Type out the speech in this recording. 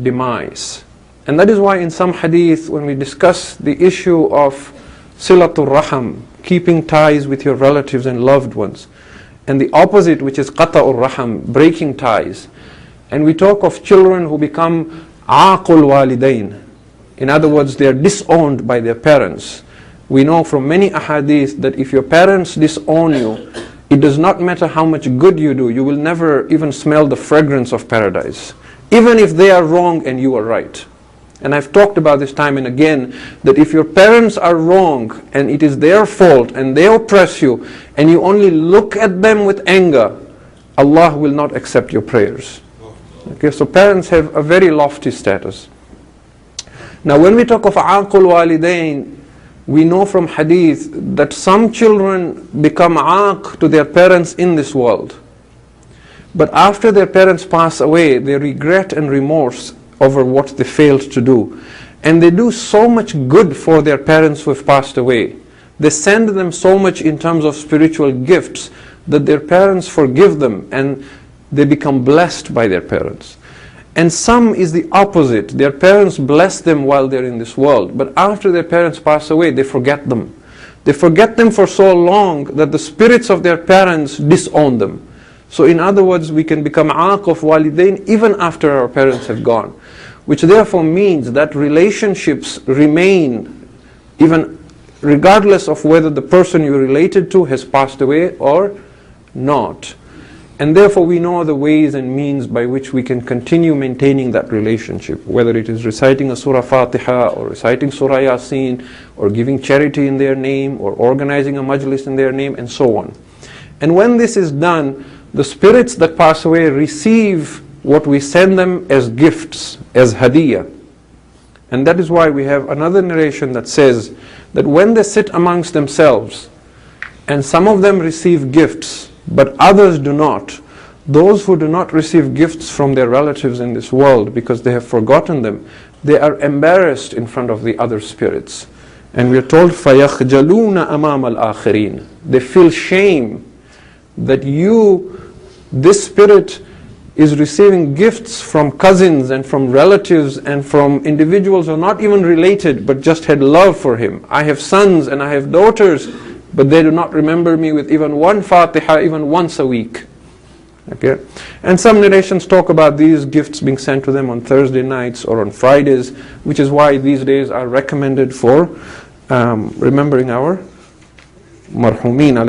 demise. And that is why in some hadith, when we discuss the issue of silatul raham, keeping ties with your relatives and loved ones, and the opposite, which is qata'ur raham, breaking ties, and we talk of children who become aaqul walidain, in other words, they are disowned by their parents. We know from many ahadith that if your parents disown you, it does not matter how much good you do, you will never even smell the fragrance of paradise, even if they are wrong and you are right. And I've talked about this time and again, that if your parents are wrong and it is their fault and they oppress you and you only look at them with anger, Allah will not accept your prayers. Okay, so parents have a very lofty status. Now when we talk of aaqul walidain, we know from hadith that some children become aaq to their parents in this world. But after their parents pass away, they regret and remorse over what they failed to do. And they do so much good for their parents who have passed away. They send them so much in terms of spiritual gifts that their parents forgive them and they become blessed by their parents. And some is the opposite. Their parents bless them while they're in this world, but after their parents pass away, they forget them. They forget them for so long that the spirits of their parents disown them. So in other words, we can become aaq of walidain even after our parents have gone, which therefore means that relationships remain even regardless of whether the person you're related to has passed away or not. And therefore we know the ways and means by which we can continue maintaining that relationship, whether it is reciting a Surah Fatiha or reciting Surah Yasin or giving charity in their name or organizing a majlis in their name and so on. And when this is done, the spirits that pass away receive what we send them as gifts, as hadiyah. And that is why we have another narration that says that when they sit amongst themselves and some of them receive gifts but others do not, those who do not receive gifts from their relatives in this world because they have forgotten them, they are embarrassed in front of the other spirits. And we are told فَيَخْجَلُونَ أَمَامَ الْآخِرِينَ. They feel shame that this spirit is receiving gifts from cousins and from relatives and from individuals who are not even related but just had love for him. I have sons and I have daughters, but they do not remember me with even one Fatiha, even once a week. Okay? And some narrations talk about these gifts being sent to them on Thursday nights or on Fridays, which is why these days are recommended for remembering our marhumin.